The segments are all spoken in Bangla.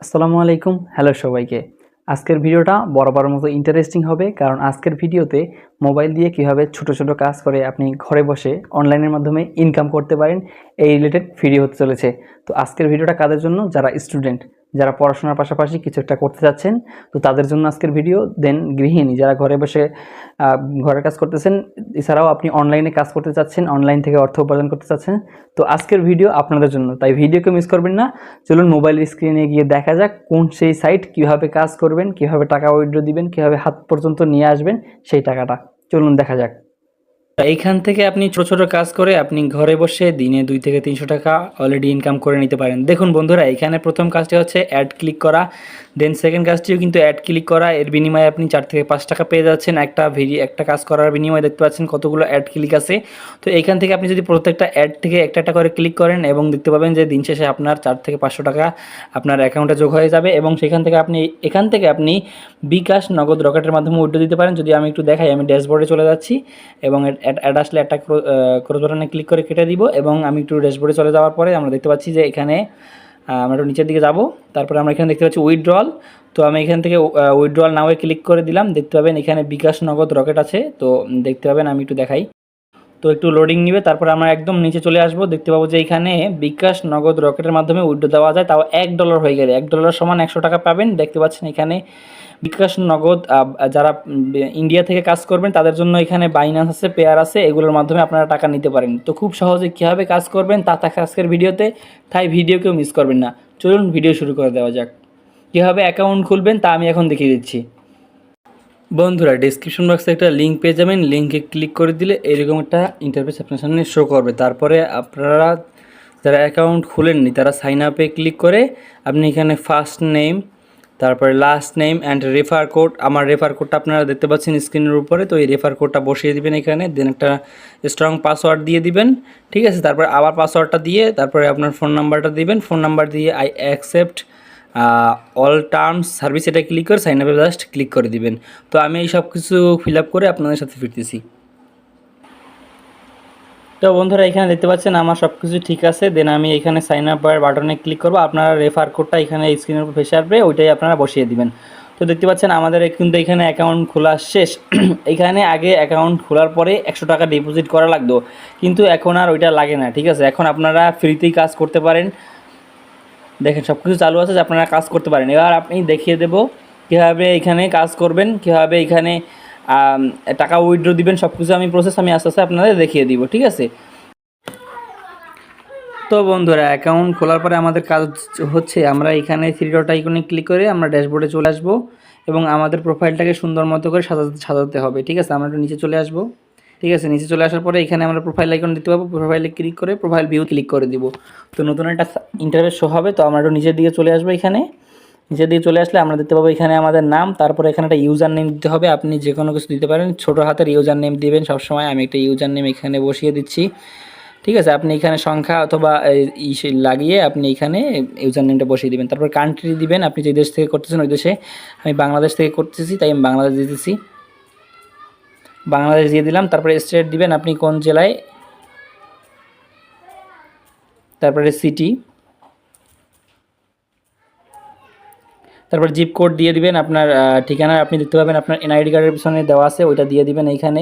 আসসালামু আলাইকুম। হ্যালো সবাইকে। আজকের ভিডিওটা বরাবরের মতো ইন্টারেস্টিং হবে, কারণ আজকের ভিডিওতে মোবাইল দিয়ে কীভাবে ছোট ছোট কাজ করে আপনি ঘরে বসে অনলাইনের মাধ্যমে ইনকাম করতে পারেন, এই রিলেটেড ভিডিও হতে চলেছে। তো আজকের ভিডিওটা কাদের জন্য? যারা স্টুডেন্ট, যারা পড়াশোনার পাশাপাশি কিছু একটা করতে চাচ্ছেন, তো তাদের জন্য আজকের ভিডিও। দেন গৃহিণী যারা ঘরে বসে ঘরের কাজ করতেছেন, এছাড়াও আপনি অনলাইনে কাজ করতে চাচ্ছেন, অনলাইন থেকে অর্থ উপার্জন করতে চাচ্ছেন, তো আজকের ভিডিও আপনাদের জন্য। তাই ভিডিওকে মিস করবেন না। চলুন মোবাইল স্ক্রিনে গিয়ে দেখা যাক কোন সেই সাইট, কিভাবে কাজ করবেন, কিভাবে টাকা উইথড্র দিবেন, কিভাবে হাত পর্যন্ত নিয়ে আসবেন সেই টাকাটা। চলুন দেখা যাক। এইখান থেকে আপনি ছোট ছোট কাজ করে আপনি ঘরে বসে দিনে 2 থেকে 300 টাকা অলরেডি ইনকাম করে নিতে পারেন। দেখুন বন্ধুরা, এখানে প্রথম কাজটি হচ্ছে অ্যাড ক্লিক করা, দেন সেকেন্ড কাজটিও কিন্তু অ্যাড ক্লিক করা। এর বিনিময়ে আপনি 4 থেকে 5 টাকা পেয়ে যাচ্ছেন। একটা কাজ করার বিনিময়ে দেখতে পাচ্ছেন কতগুলো অ্যাড ক্লিক আছে। তো এইখান থেকে আপনি যদি প্রত্যেকটা অ্যাড থেকে একটা একটা করে ক্লিক করেন, এবং দেখতে পাবেন যে দিন শেষে আপনার 4 থেকে 500 টাকা আপনার অ্যাকাউন্টে যোগ হয়ে যাবে, এবং এখান থেকে আপনি বিকাশ, নগদ, রকেটের মাধ্যমে উইথড্র দিতে পারেন। যদি আমি একটু দেখাই, আমি ড্যাশবোর্ডে চলে যাচ্ছি এবং অ্যাড আসলে একটা ক্রস বাটনে ক্লিক করে কেটে দিব, এবং আমি একটু ড্যাশবোর্ডে চলে যাওয়ার পরে আমরা দেখতে পাচ্ছি যে এখানে আমরা একটু নিচের দিকে যাব। তারপরে আমরা এখানে দেখতে পাচ্ছি উইথড্রল। তো আমি এখান থেকে উইথড্রল নাওয়ে ক্লিক করে দিলাম। দেখতে পাবেন এখানে বিকাশ, নগদ, রকেট আছে। তো দেখতে পাবেন, আমি একটু দেখাই। তো একটু লোডিং নিবে, তারপর আমরা একদম নিচে চলে আসবো। দেখতে পাবো যে এখানে বিকাশ, নগদ, রকেটের মাধ্যমে উইথড্র দেওয়া যায়, তাও $1 হয়ে গেলে $1 সমান 100 টাকা পাবেন। দেখতে পাচ্ছেন এখানে বিকাশ, নগদ, যারা ইন্ডিয়া থেকে কাজ করবেন তাদের জন্য এখানে বাইন্যান্স আছে, পেয়ার আছে, এগুলোর মাধ্যমে আপনারা টাকা নিতে পারেন। তো খুব সহজে কীভাবে কাজ করবেন তা থাকে আজকের ভিডিওতে, তাই ভিডিওকেও মিস করবেন না। চলুন ভিডিও শুরু করে দেওয়া যাক। কীভাবে অ্যাকাউন্ট খুলবেন তা আমি এখন দেখিয়ে দিচ্ছি। বন্ধুরা, ডিসক্রিপশন বক্সে একটা লিঙ্ক পেয়ে যাবেন। লিঙ্কে ক্লিক করে দিলে এরকম একটা ইন্টারফেস আপনার সামনে শো করবে। তারপরে আপনারা যারা অ্যাকাউন্ট খুলেননি তারা সাইন আপে ক্লিক করে আপনি এখানে ফার্স্ট নেম, তারপরে last name and refer code, আমার রেফার কোডটা আপনারা দেখতে পাচ্ছেন স্ক্রিনের উপরে। তো এই রেফার কোডটা বসিয়ে দিবেন এখানে, দেন একটা স্ট্রং পাসওয়ার্ড দিয়ে দিবেন। ঠিক আছে, তারপরে আবার পাসওয়ার্ডটা দিয়ে তারপরে আপনার ফোন নাম্বারটা দিবেন। ফোন নাম্বার দিয়ে I accept all terms service, এটা ক্লিক করে সাইন আপে জাস্ট ক্লিক করে দিবেন। তো আমি এই সব কিছু ফিল আপ করে আপনাদের সাথে ফিরতেছি। তো বন্ধুরা, এখানে দেখতে পাচ্ছেন আমার সব কিছু ঠিক আছে। দেন আমি এখানে সাইন আপ বাটনে ক্লিক করবো। আপনারা রেফার কোডটা এখানে স্ক্রিনের উপর ভেসে আসবে, ওইটাই আপনারা বসিয়ে দিবেন। তো দেখতে পাচ্ছেন আমাদের কিন্তু এখানে অ্যাকাউন্ট খোলা শেষ। এখানে আগে অ্যাকাউন্ট খোলার পরে 100 টাকা ডিপোজিট করা লাগতো, কিন্তু এখন আর ওইটা লাগে না। ঠিক আছে, এখন আপনারা ফ্রিতেই কাজ করতে পারেন। দেখেন সব কিছু চালু আছে যে আপনারা কাজ করতে পারেন। এবার আপনি দেখিয়ে দেব কীভাবে এখানে কাজ করবেন, কীভাবে এখানে টাকা উইথড্র দিবেন। সব কিছু আমি আস্তে আস্তে আপনাদের দেখিয়ে দিব। ঠিক আছে, তো বন্ধুরা, অ্যাকাউন্ট খোলার পরে আমাদের কাজ হচ্ছে আমরা এখানে থ্রি ডট আইকনে ক্লিক করে আমরা ড্যাশবোর্ডে চলে আসবো, এবং আমাদের প্রোফাইলটাকে সুন্দর মতো করে সাজাতে হবে। ঠিক আছে, আমরা একটু নিচে চলে আসবো। ঠিক আছে, নিচে চলে আসার পরে এখানে আমরা প্রোফাইল আইকন দিতে পাবো। প্রোফাইলে ক্লিক করে প্রোফাইল ভিউ ক্লিক করে দিব। তো নতুন একটা ইন্টারফেস শো হবে। তো আমরা একটু নিচের দিকে চলে আসবো। এখানে নিচের দিকে চলে আসলে আমরা দেখতে পাবো এখানে আমাদের নাম, তারপরে এখানে একটা ইউজার নেম দিতে হবে। আপনি যে কোনো কিছু দিতে পারেন, ছোটো হাতের ইউজার নেম দিবেন সবসময়। আমি একটা ইউজার নেম এখানে বসিয়ে দিচ্ছি। ঠিক আছে, আপনি এখানে সংখ্যা অথবা লাগিয়ে আপনি এখানে ইউজার নেমটা বসিয়ে দিবেন। তারপর কান্ট্রি দিবেন, আপনি যে দেশ থেকে করতেছেন ওই দেশে। আমি বাংলাদেশ থেকে করতেছি, তাই আমি বাংলাদেশ দিতেছি, বাংলাদেশ দিয়ে দিলাম। তারপরে স্টেট দিবেন, আপনি কোন জেলায়, তারপরে সিটি, তারপর জিপ কোড দিয়ে দিবেন। আপনার ঠিকানা আপনি দেখতে পাবেন আপনার এনআইডি কার্ডের পিছনে দেওয়া আছে, ওইটা দিয়ে দিবেন এইখানে।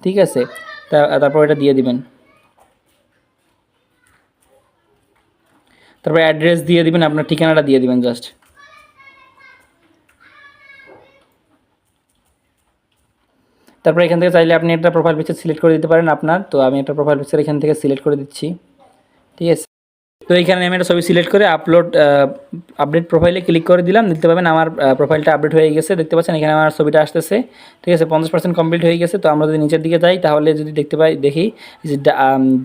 ঠিক আছে, তারপর এটা দিয়ে দিবেন। তারপর অ্যাড্রেস দিয়ে দিবেন, আপনার ঠিকানাটা দিয়ে দিবেন জাস্ট। তারপর এখান থেকে চাইলে আপনি একটা প্রোফাইল পিকচার সিলেক্ট করে দিতে পারেন আপনার। তো আমি একটা প্রোফাইল পিকচার এখান থেকে সিলেক্ট করে দিচ্ছি। ঠিক আছে, তো এইখানে আমি একটা ছবি সিলেক্ট করে আপডেট প্রোফাইলে ক্লিক করে দিলাম। দেখতে পাবেন আমার প্রোফাইলটা আপডেট হয়ে গেছে। দেখতে পাচ্ছেন এখানে আমার ছবিটা আসতেছে। ঠিক আছে, 50% কমপ্লিট হয়ে গেছে। তো আমরা যদি নিচের দিকে যাই তাহলে যদি দেখি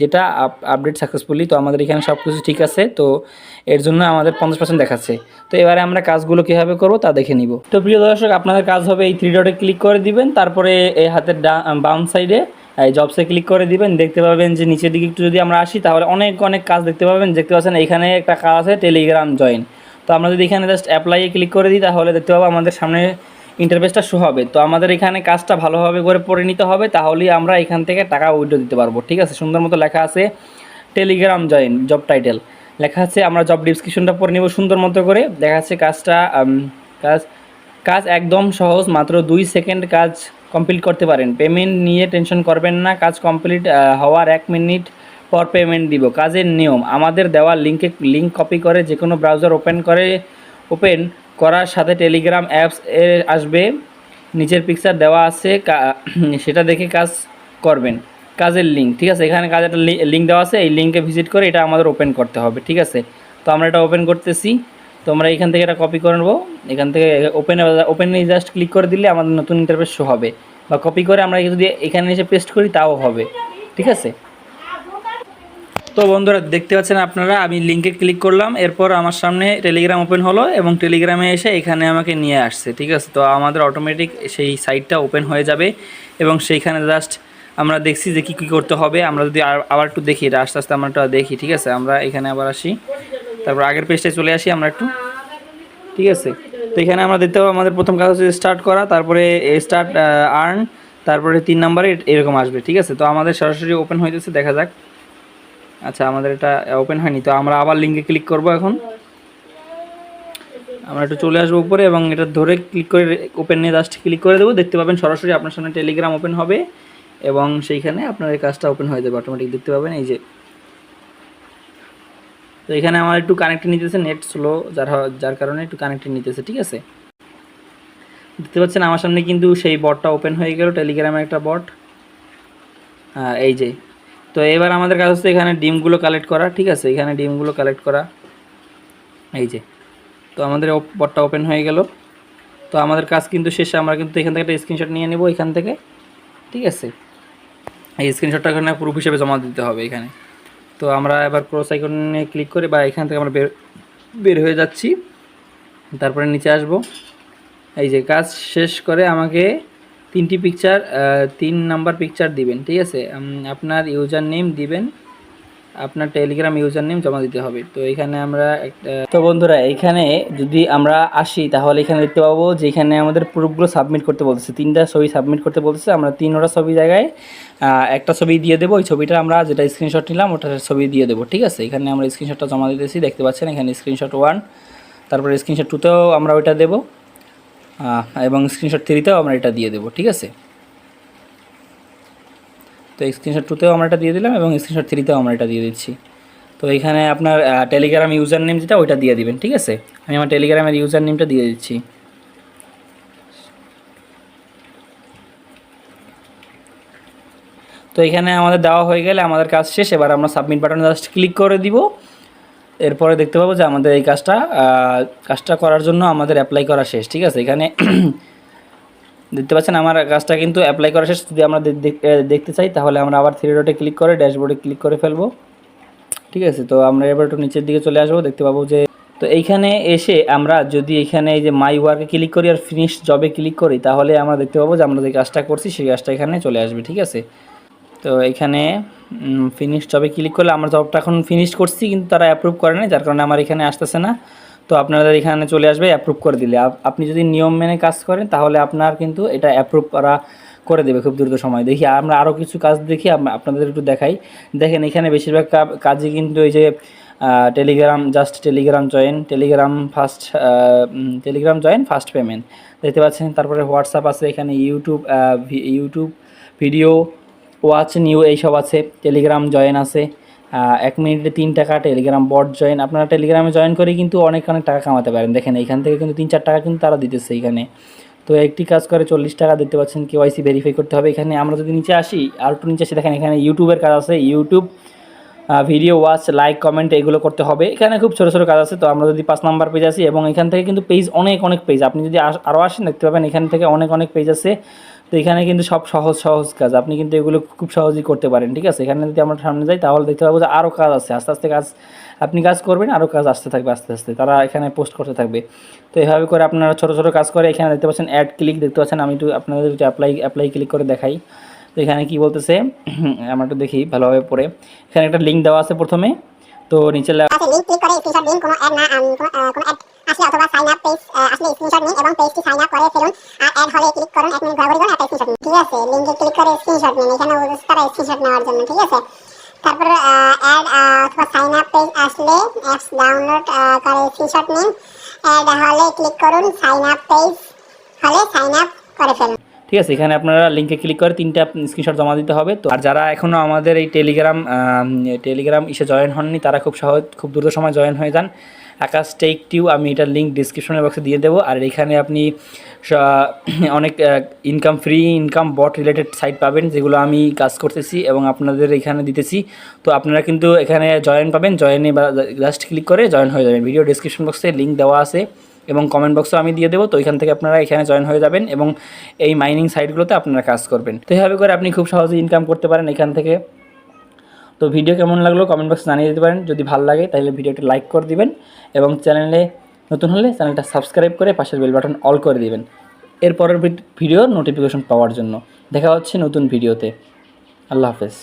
যেটা আপডেট সাকসেসফুলি। তো আমাদের এখানে সব কিছু ঠিক আছে, তো এর জন্য আমাদের 50% দেখাচ্ছে। তো এবারে আমরা কাজগুলো কীভাবে করবো তা দেখে নিব। তো প্রিয় দর্শক, আপনাদের কাজ হবে এই থ্রি ডটে ক্লিক করে দিবেন, তারপরে এই হাতের বাম সাইডে জবসে ক্লিক করে দিবেন। দেখতে পাবেন যে নিচের দিকে একটু যদি আমরা আসি তাহলে অনেক কাজ দেখতে পাবেন। দেখতে পাচ্ছেন এখানে একটা কাজ আছে টেলিগ্রাম জয়েন। তো আমরা যদি এখানে জাস্ট অ্যাপ্লাইয়ে ক্লিক করে দিই তাহলে দেখতে পাবো আমাদের সামনে ইন্টারফেসটা শো হবে। তো আমাদের এখানে কাজটা ভালোভাবে করে পড়ে নিতে হবে, তাহলেই আমরা এখান থেকে টাকা উইথড্র দিতে পারবো। ঠিক আছে, সুন্দর মতো লেখা আছে টেলিগ্রাম জয়েন জব টাইটেল। লেখা আছে, আমরা জব ডিসক্রিপশনটা পড়ে নেব সুন্দর মতো করে। দেখা যাচ্ছে কাজটা কাজ কাজ একদম সহজ, মাত্র 2 সেকেন্ড কাজ কমপ্লিট করতে পারেন। পেমেন্ট নিয়ে টেনশন করবেন না, কাজ কমপ্লিট হওয়ার 1 মিনিট পর পেমেন্ট দিব। কাজের নিয়ম, আমাদের দেওয়া লিঙ্ক কপি করে যে কোনো ব্রাউজার ওপেন করার সাথে টেলিগ্রাম অ্যাপস আসবে, নিচের পিকচার দেওয়া আছে, সেটা দেখে কাজ করবেন। কাজের লিঙ্ক, ঠিক আছে, এখানে কাজের লিঙ্ক দেওয়া আছে, এই লিঙ্কে ভিজিট করে এটা আমাদের ওপেন করতে হবে, ঠিক আছে। তো আমরা এটা ওপেন করতেছি। তো আমরা এখান থেকে এটা কপি করে নেবো, এখান থেকে ওপেনে জাস্ট ক্লিক করে দিলে আমাদের নতুন ইন্টারফেস শো হবে, বা কপি করে আমরা যদি এখানে এসে পেস্ট করি তাও হবে, ঠিক আছে। তো বন্ধুরা দেখতে পাচ্ছেন আপনারা, আমি লিঙ্কে ক্লিক করলাম, এরপর আমার সামনে টেলিগ্রাম ওপেন হলো এবং টেলিগ্রামে এসে এখানে আমাকে নিয়ে আসছে, ঠিক আছে। তো আমাদের অটোমেটিক সেই সাইটটা ওপেন হয়ে যাবে এবং সেইখানে জাস্ট আমরা দেখছি যে কী করতে হবে। আমরা যদি আবার একটু দেখি, এটা আস্তে আস্তে আমরা একটু দেখি, ঠিক আছে। আমরা এখানে আবার আসি, তারপর আগের পেজটায় চলে আসি আমরা একটু, ঠিক আছে। তো এখানে আমরা দেখতে পাবো আমাদের প্রথম কাজ হচ্ছে স্টার্ট করা, তারপরে স্টার্ট আর্ন, তারপরে 3 নম্বরে এরকম আসবে, ঠিক আছে। তো আমাদের সরাসরি ওপেন হইতেছে, দেখা যাক। আচ্ছা, আমাদের এটা ওপেন হয়নি, তো আমরা আবার লিঙ্কে ক্লিক করব। এখন আমরা একটু চলে আসবো উপরে এবং এটা ধরে ক্লিক করে ওপেনে জাস্ট ক্লিক করে দেবো, দেখতে পাবেন সরাসরি আপনার সামনে টেলিগ্রাম ওপেন হবে এবং সেইখানে আপনার এই কাজটা ওপেন হয়ে যাবে অটোমেটিক, দেখতে পাবেন এই যে। তো এখানে আমার একটু কানেক্ট নিতেছে, নেট স্লো যার কারণে একটু কানেক্ট নিতেছে, ঠিক আছে। দেখতে পাচ্ছেন আমার সামনে কিন্তু সেই বটটা ওপেন হয়ে গেল, টেলিগ্রামের একটা বট, এই যে। তো এবার আমাদের কাজ হচ্ছে এখানে ডিমগুলো কালেক্ট করা, ঠিক আছে, এখানে ডিমগুলো কালেক্ট করা, এই যে। তো আমাদের বটটা ওপেন হয়ে গেল। তো আমাদের কাজ কিন্তু শেষে, আমরা কিন্তু এখান থেকে একটা স্ক্রিনশট নিয়ে নেব এখান থেকে, ঠিক আছে। এই স্ক্রিনশটটা এখানে প্রুফ হিসেবে জমা দিতে হবে এখানে। তো আমরা এবার ক্রস আইকনে ক্লিক করে বা এখান থেকে আমরা বের হয়ে যাচ্ছি, তারপরে নিচে আসব। এই যে কাজ শেষ করে আমাকে 3টি পিকচার 3 নাম্বার পিকচার দিবেন, ঠিক আছে। আপনার ইউজার নেম দিবেন, আপনার টেলিগ্রাম ইউজার নেম জমা দিতে হবে। তো এখানে আমরা তো বন্ধুরা এখানে যদি আমরা আসি তাহলে এখানে দেখতে পাবো যে এখানে আমাদের প্রুফগুলো সাবমিট করতে বলতেছে, 3টা ছবি সাবমিট করতে বলতেছে। আমরা 3টা ছবি জায়গায় একটা ছবি দিয়ে দেবো, ওই ছবিটা আমরা যেটা স্ক্রিনশট নিলাম ওটার ছবি দিয়ে দেবো, ঠিক আছে। এখানে আমরা স্ক্রিনশটটা জমা দিতেছি, দেখতে পাচ্ছেন এখানে স্ক্রিনশট 1, তারপরে স্ক্রিনশট 2তেও আমরা ওইটা দেবো এবং স্ক্রিনশট 3তেও আমরা এটা দিয়ে দেবো, ঠিক আছে। তো স্ক্রিনশট 2তেও আমরা এটা দিয়ে দিলাম এবং স্ক্রিনশট 3তেও আমরা এটা দিয়ে দিচ্ছি। তো এখানে আপনার টেলিগ্রাম ইউজার নেম যেটা ওইটা দিয়ে দিবেন, ঠিক আছে। আমি আমার টেলিগ্রামের ইউজার নেমটা দিয়ে দিচ্ছি। তো এখানে আমাদের দেওয়া হয়ে গেলে আমাদের কাজ শেষ। এবার আমরা সাবমিট বাটনে জাস্ট ক্লিক করে দিব। এরপরে দেখতে পাবো যে আমাদের এই কাজটা করার জন্য আমাদের অ্যাপ্লাই করা শেষ, ঠিক আছে। এখানে দেখতে পাচ্ছেন আমার কাজটা কিন্তু অ্যাপ্লাই করা শেষ। যদি আমরা দেখতে চাই তাহলে আমরা আবার 3 ডটে ক্লিক করে ড্যাশবোর্ডে ক্লিক করে ফেলবো, ঠিক আছে। তো আমরা এবার একটু নিচের দিকে চলে আসবো, দেখতে পাবো যে, তো এইখানে এসে আমরা যদি এখানে এই যে মাই ওয়ার্কে ক্লিক করি আর ফিনিশ জবে ক্লিক করি তাহলে আমরা দেখতে পাবো যে আমরা যে কাজটা করছি সেই কাজটা এখানে চলে আসবে, ঠিক আছে। তো এখানে ফিনিশ জবে ক্লিক করলে আমরা জবটা এখন ফিনিশ করছি কিন্তু তারা অ্যাপ্রুভ করে না, যার কারণে আমার এখানে আসতেছে না। তো আপনাদের এখানে চলে আসবে অ্যাপ্রুভ করে দিলে। আপনি যদি নিয়ম মেনে কাজ করেন তাহলে আপনার কিন্তু এটা অ্যাপ্রুভ করে দেবে খুব দ্রুত সময়। দেখি আমরা আরও কিছু কাজ দেখি, আপনাদের একটু দেখাই। দেখেন এখানে বেশিরভাগ কাজই কিন্তু এই যে টেলিগ্রাম জয়েন ফার্স্ট পেমেন্ট দেখতে পাচ্ছেন। তারপরে হোয়াটসঅ্যাপ আছে, এখানে ইউটিউব ভিডিও ওয়াচ নিউ এইসব আছে, টেলিগ্রাম জয়েন আছে, 1 মিনিটে 3 টাকা, টেলিগ্রাম বট জয়েন। আপনারা টেলিগ্রামে জয়েন করে কিন্তু অনেক টাকা কামাতে পারেন। দেখেন এখান থেকে কিন্তু 3-4 টাকা কিন্তু তারা দিতেছে এখানে। তো একটি কাজ করে 40 টাকা, দেখতে পাচ্ছেন। KYC ভেরিফাই করতে হবে এখানে। আমরা যদি নিচে আসি, আর একটু নিচে আসি, দেখেন এখানে ইউটিউবের কাজ আছে, YouTube video watch, like, comment এগুলো করতে হবে। এখানে খুব ছোটো ছোটো কাজ আছে। তো আমরা যদি 5 নাম্বার পেজ আসি এবং এখান থেকে কিন্তু পেজ অনেক পেজ, আপনি যদি আরও আসেন দেখতে পাবেন এখান থেকে অনেক পেজ আছে। তো এখানে কিন্তু সব সহজ কাজ, আপনি কিন্তু এগুলো খুব সহজেই করতে পারেন, ঠিক আছে। এখানে যদি আমরা সামনে যাই তাহলে দেখতে পাবো যে আরও কাজ আছে, আস্তে আস্তে আপনি কাজ করবেন, আরও কাজ আসতে থাকবে আস্তে আস্তে, তারা এখানে পোস্ট করতে থাকবে। তো এভাবে করে আপনারা ছোটো কাজ করে এখানে দেখতে পাচ্ছেন অ্যাড ক্লিক, দেখতে পাচ্ছেন। আমি একটু আপনাদের একটু অ্যাপ্লাই ক্লিক করে দেখাই। তো এখানে কী বলতেছে আমরা একটু দেখি ভালোভাবে পড়ে। এখানে একটা লিঙ্ক দেওয়া আছে প্রথমে, তো নিচে লিঙ্ক ক্লিক করে স্ক্রিনশট দিন, কোনো অ্যাড না, কোনো অ্যাড আসলে অথবা সাইন আপ পেজ আসলে স্ক্রিনশট নিন এবং পেজটি সাইন আপ করে ফেলুন। আর অ্যাড হলে ক্লিক করুন, 1 মিনিট ঘোরাঘুরি করুন, একটা স্ক্রিনশট নিন, ঠিক আছে। লিঙ্কে ক্লিক করে স্ক্রিনশট নিন, এখানে তারা স্ক্রিনশট নেওয়ার জন্য, ঠিক আছে। তারপর অ্যাড অথবা সাইন আপ পেজ আসলে অ্যাপ স্ক্রিনশট নিন, হলে ক্লিক করুন সাইন আপ পেজ, হলে সাইন আপ করে ফেলুন। ঠিক আছে, এখানে আপনারা লিঙ্কে ক্লিক করে 3টা স্ক্রিনশট জমা দিতে হবে। তো আর যারা এখনও আমাদের এই টেলিগ্রাম ইসে জয়েন হননি, তারা খুব দ্রুত সময় জয়েন হয়ে যান। আকাশ টেক টিউ, আমি এটার লিঙ্ক ডিসক্রিপশনের বক্সে দিয়ে দেবো। আর এখানে আপনি অনেক ফ্রি ইনকাম বট রিলেটেড সাইট পাবেন, যেগুলো আমি কাজ করতেছি এবং আপনাদের এখানে দিতেছি। তো আপনারা কিন্তু এখানে জয়েন পাবেন, জয়েনে বা জাস্ট ক্লিক করে জয়েন হয়ে যাবেন। ভিডিও ডিসক্রিপশন বক্সে লিঙ্ক দেওয়া আছে এবং কমেন্ট বক্সও আমি দিয়ে দেবো। তো এখান থেকে আপনারা এখানে জয়েন হয়ে যাবেন এবং এই মাইনিং সাইটগুলোতে আপনারা কাজ করবেন। তো এইভাবে করে আপনি খুব সহজে ইনকাম করতে পারেন এখান থেকে। তো ভিডিও কেমন লাগলো কমেন্ট বক্সে জানিয়ে দিতে পারেন। যদি ভালো লাগে তাহলে ভিডিওটি লাইক করে দিবেন এবং চ্যানেলে নতুন হলে চ্যানেলটা সাবস্ক্রাইব করে পাশের বেল বাটন অল করে দিবেন এরপরের ভিডিওর নোটিফিকেশন পাওয়ার জন্য। দেখা হচ্ছে নতুন ভিডিওতে। আল্লাহ হাফেজ।